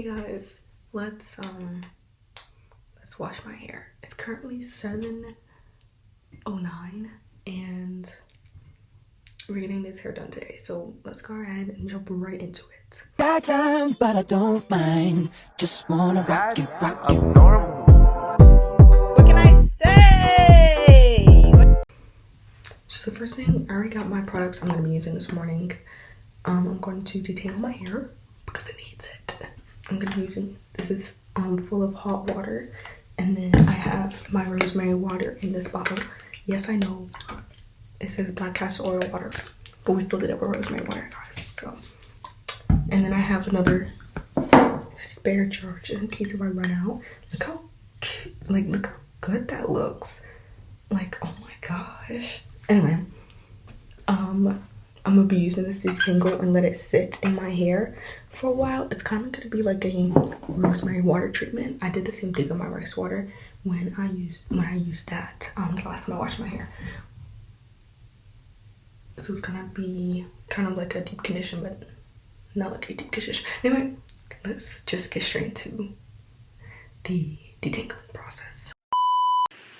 guys, let's wash my hair. It's currently 7:09 and we're getting this hair done today. So let's go ahead and jump right into it. Got time, but I don't mind. Just wanna rock it, rock it. What can I say? So the first thing, I already got my products I'm gonna be using this morning. I'm going to detangle my hair because it needs it. I'm gonna be using, this is full of hot water, and then I have my rosemary water in this bottle. Yes, I know it says black castor oil water, but we filled it up with rosemary water, guys. So, and then I have another spare jar just in case if I run out. Look how cute, look how good that looks. Like, oh my gosh. Anyway, I'm gonna be using this detangle and let it sit in my hair for a while. It's kind of gonna be like a rosemary water treatment. I did the same thing on my rice water when I used that the last time I washed my hair. So it's gonna be kind of like a deep condition, but not like a deep condition. Anyway, let's just get straight into the detangling process.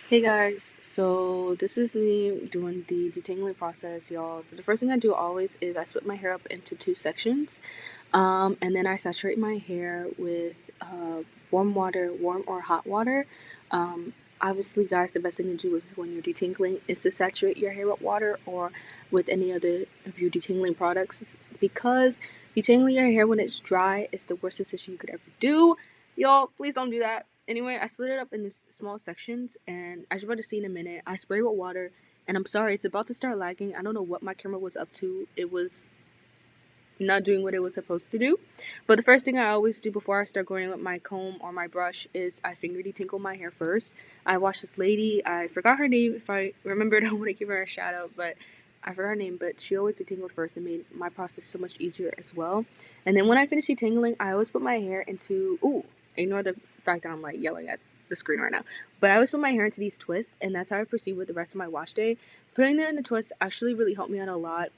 Hey guys, so this is me doing the detangling process, y'all. So the first thing I do always is I split my hair up into two sections, and then I saturate my hair with warm water, warm or hot water. Obviously, guys, the best thing to do is when you're detangling is to saturate your hair with water or with any other of your detangling products, because detangling your hair when it's dry is the worst decision you could ever do. Y'all, please don't do that. Anyway, I split it up in these small sections, and as you're about to see in a minute, I spray with water, and I'm sorry, it's about to start lagging. I don't know what my camera was up to. It was not doing what it was supposed to do. But the first thing I always do before I start going in with my comb or my brush is I finger detangle my hair first. I watched this lady, I forgot her name. If I remembered, I want to give her a shout out, but I forgot her name, but she always detangled first and made my process so much easier as well. And then when I finish detangling, I always put my hair into, ignore the fact that I'm like yelling at the screen right now, but I always put my hair into these twists, and that's how I proceed with the rest of my wash day. Putting that in the twist actually really helped me out a lot.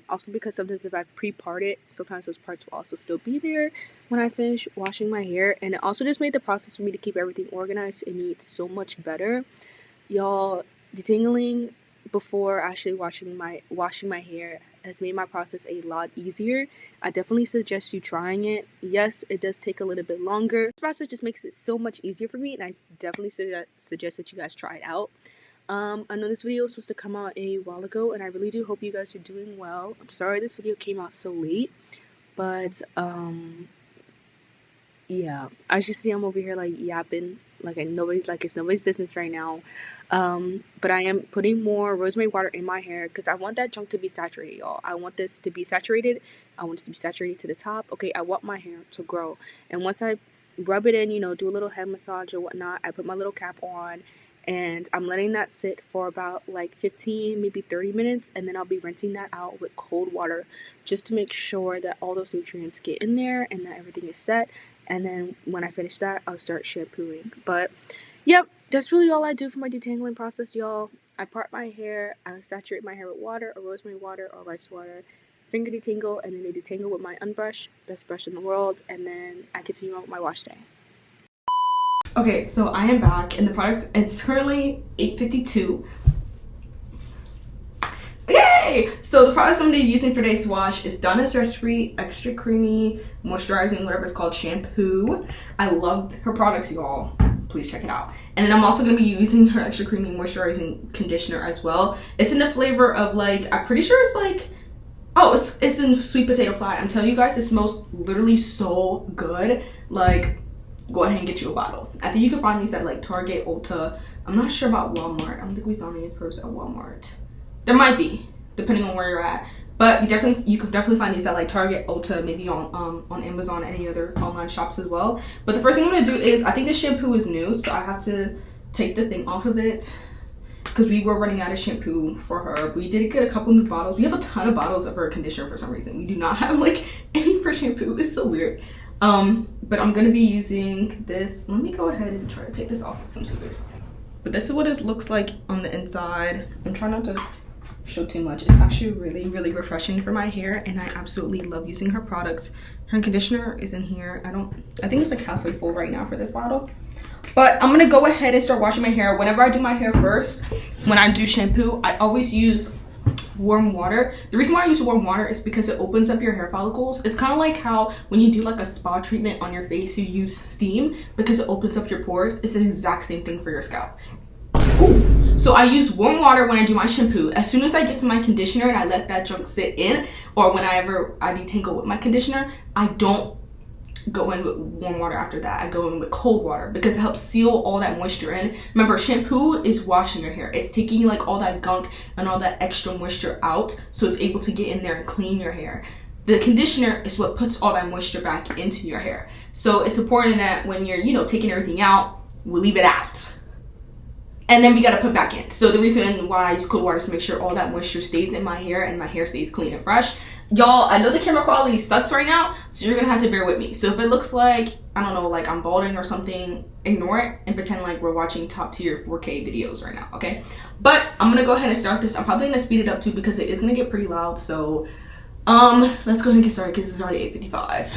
Also because sometimes if I pre-part it, sometimes those parts will also still be there when I finish washing my hair, and it also just made the process for me to keep everything organized and neat so much better. Y'all, detangling before actually washing my hair has made my process a lot easier. I definitely suggest you trying it. Yes, it does take a little bit longer. This process just makes it so much easier for me, and I definitely suggest that you guys try it out. I know this video was supposed to come out a while ago, and I really do hope you guys are doing well. I'm sorry this video came out so late, but yeah, as you see, I'm over here like yapping like it's nobody's business right now. But I am putting more rosemary water in my hair because I want that junk to be saturated, y'all. I want this to be saturated. I want it to be saturated to the top. Okay, I want my hair to grow, and once I rub it in, do a little head massage or whatnot, I put my little cap on, and I'm letting that sit for about like 15, maybe 30 minutes, and then I'll be rinsing that out with cold water just to make sure that all those nutrients get in there and that everything is set. And then when I finish that, I'll start shampooing. But yep, that's really all I do for my detangling process, y'all. I part my hair, I saturate my hair with water or rosemary water or rice water, finger detangle, and then I detangle with my unbrush, best brush in the world, and then I continue on with my wash day. Okay, so I am back, and the products, it's currently 8:52. Yay! So the products I'm going to be using for today's wash is Donna's Recipe Extra Creamy Moisturizing, whatever it's called, shampoo. I love her products, y'all. Please check it out. And then I'm also going to be using her Extra Creamy Moisturizing Conditioner as well. It's in the flavor of like, I'm pretty sure it's like, it's in sweet potato pie. I'm telling you guys, it smells literally so good. Like, go ahead and get you a bottle. I think you can find these at like Target, Ulta. I'm not sure about Walmart. I don't think we found any of hers at Walmart. There might be, depending on where you're at. But you could definitely find these at like Target, Ulta, maybe on Amazon, any other online shops as well. But the first thing I'm gonna do is, I think this shampoo is new, so I have to take the thing off of it because we were running out of shampoo for her. We did get a couple new bottles. We have a ton of bottles of her conditioner for some reason. We do not have like any for shampoo. It's so weird. But I'm gonna be using this. Let me go ahead and try to take this off with some scissors. But this is what it looks like on the inside. I'm trying not to show too much. It's actually really refreshing for my hair, and I absolutely love using her products. Her conditioner is in here. I think it's like halfway full right now for this bottle. But I'm gonna go ahead and start washing my hair. Whenever I do my hair first, when I do shampoo, I always use warm water. The reason why I use warm water is because it opens up your hair follicles. It's kind of like how when you do like a spa treatment on your face, you use steam because it opens up your pores. It's the exact same thing for your scalp. Ooh. So I use warm water when I do my shampoo. As soon as I get to my conditioner and I let that junk sit in, or whenever I detangle with my conditioner, I don't go in with warm water after that. I go in with cold water because it helps seal all that moisture in. Remember, shampoo is washing your hair. It's taking like all that gunk and all that extra moisture out, so it's able to get in there and clean your hair. The conditioner is what puts all that moisture back into your hair. So it's important that when you're, you know, taking everything out, we leave it out. And then we gotta put back in. So the reason why I use cold water is to make sure all that moisture stays in my hair and my hair stays clean and fresh. Y'all, I know the camera quality sucks right now, so you're gonna have to bear with me. So if it looks like, I don't know, like I'm balding or something, ignore it and pretend like we're watching top tier 4K videos right now, okay? But I'm gonna go ahead and start this. I'm probably gonna speed it up too because it is gonna get pretty loud. So let's go ahead and get started because it's already 8:55.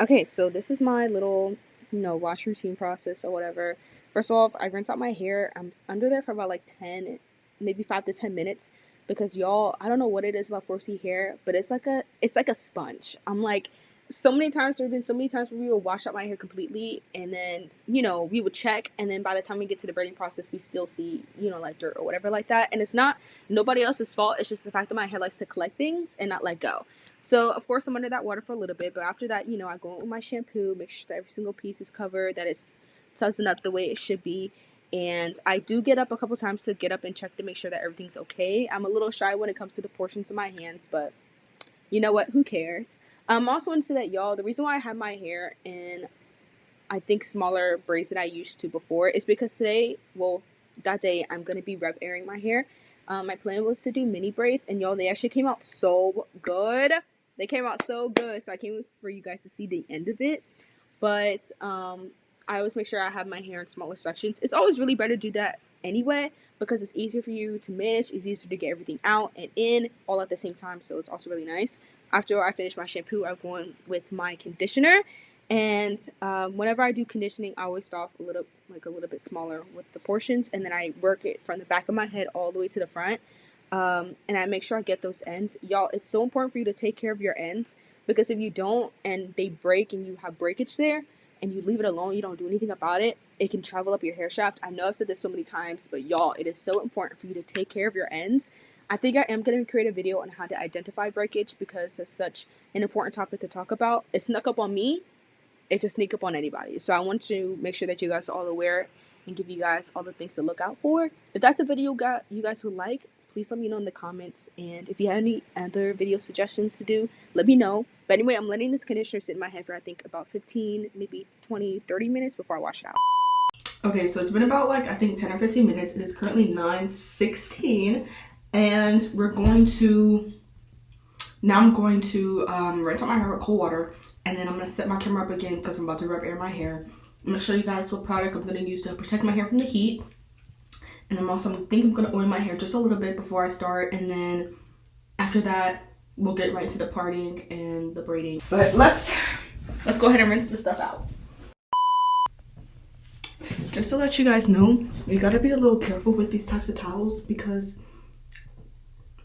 Okay, so this is my little, wash routine process or whatever. First of all, I rinse out my hair. I'm under there for about like 10, maybe 5 to 10 minutes because y'all, I don't know what it is about 4C hair, but it's like a sponge. I'm like, there have been so many times where we would wash out my hair completely and then, we would check, and then by the time we get to the braiding process, we still see, like dirt or whatever like that. And it's not nobody else's fault. It's just the fact that my hair likes to collect things and not let go. So, of course, I'm under that water for a little bit, but after that, I go in with my shampoo, make sure that every single piece is covered, that it's sudsing up the way it should be. And I do get up a couple times to get up and check to make sure that everything's okay. I'm a little shy when it comes to the portions of my hands, but you know what? Who cares? I'm also want to say that, y'all, the reason why I have my hair in, I think, smaller braids than I used to before is because that day, I'm going to be rev airing my hair. My plan was to do mini braids, and y'all, they actually came out so good. They came out so good, so I can't wait for you guys to see the end of it. But I always make sure I have my hair in smaller sections. It's always really better to do that anyway because it's easier for you to manage. It's easier to get everything out and in all at the same time, so it's also really nice. After I finish my shampoo, I go in with my conditioner. And whenever I do conditioning, I always start off a little bit smaller with the portions, and then I work it from the back of my head all the way to the front. And I make sure I get those ends. Y'all, it's so important for you to take care of your ends because if you don't and they break and you have breakage there and you leave it alone, you don't do anything about it, it can travel up your hair shaft. I know I've said this so many times, but y'all, it is so important for you to take care of your ends. I think I am going to create a video on how to identify breakage because that's such an important topic to talk about. It snuck up on me. It could sneak up on anybody. So I want to make sure that you guys are all aware and give you guys all the things to look out for. If that's a video you guys would like, please let me know in the comments. And if you have any other video suggestions to do, let me know. But anyway, I'm letting this conditioner sit in my hair for I think about 15, maybe 20, 30 minutes before I wash it out. Okay, so it's been about like I think 10 or 15 minutes. It is currently 9:16, and I'm going to rinse out my hair with cold water, and then I'm going to set my camera up again because I'm about to rev air my hair. I'm going to show you guys what product I'm going to use to protect my hair from the heat. And I'm going to oil my hair just a little bit before I start, and then after that we'll get right into the parting and the braiding. But let's go ahead and rinse this stuff out. Just to let you guys know, you gotta be a little careful with these types of towels because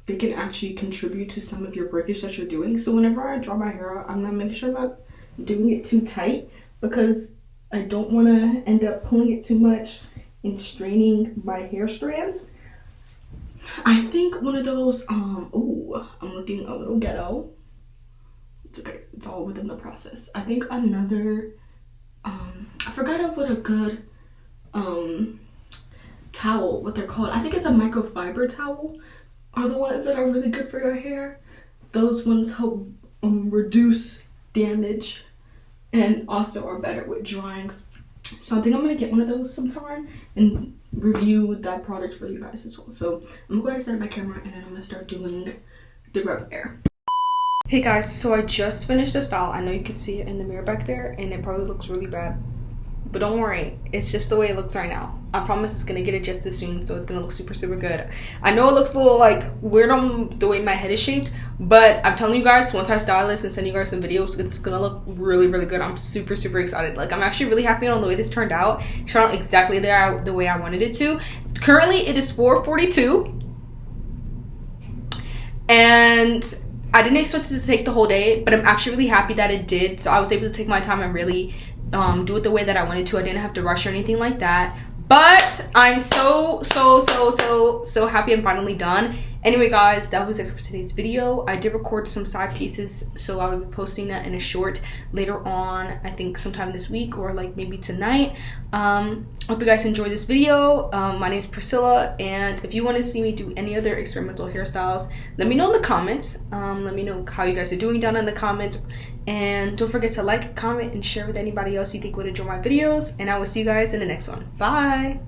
they can actually contribute to some of your breakage that you're doing. So whenever I draw my hair out, I'm gonna make sure I'm not doing it too tight because I don't want to end up pulling it too much and straining my hair strands. I think one of those, I'm looking a little ghetto. It's okay, it's all within the process. I think another, I forgot of what a good, towel, what they're called. I think it's a microfiber towel are the ones that are really good for your hair. Those ones help reduce damage and also are better with drying. So I think I'm gonna get one of those sometime and review that product for you guys as well. So I'm going to set up my camera and then I'm gonna start doing the rev air. Hey guys, so I just finished the style. I know you can see it in the mirror back there and it probably looks really bad, but don't worry, it's just the way it looks right now. I promise it's gonna get adjusted soon, so it's gonna look super, super good. I know it looks a little like weird on the way my head is shaped, but I'm telling you guys, once I style this and send you guys some videos, it's gonna look really, really good. I'm super, super excited. Like, I'm actually really happy on the way this turned out. It turned out exactly the way I wanted it to. Currently, it is 4:42, and I didn't expect it to take the whole day, but I'm actually really happy that it did. So I was able to take my time and really do it the way that I wanted to. I didn't have to rush or anything like that. But I'm so happy I'm finally done. Anyway, guys, that was it for today's video. I did record some side pieces, so I will be posting that in a short later on, I think sometime this week or like maybe tonight. Hope you guys enjoyed this video. My name is Priscilla, and if you want to see me do any other experimental hairstyles, let me know in the comments. Let me know how you guys are doing down in the comments, and don't forget to like, comment, and share with anybody else you think would enjoy my videos, and I will see you guys in the next one. Bye.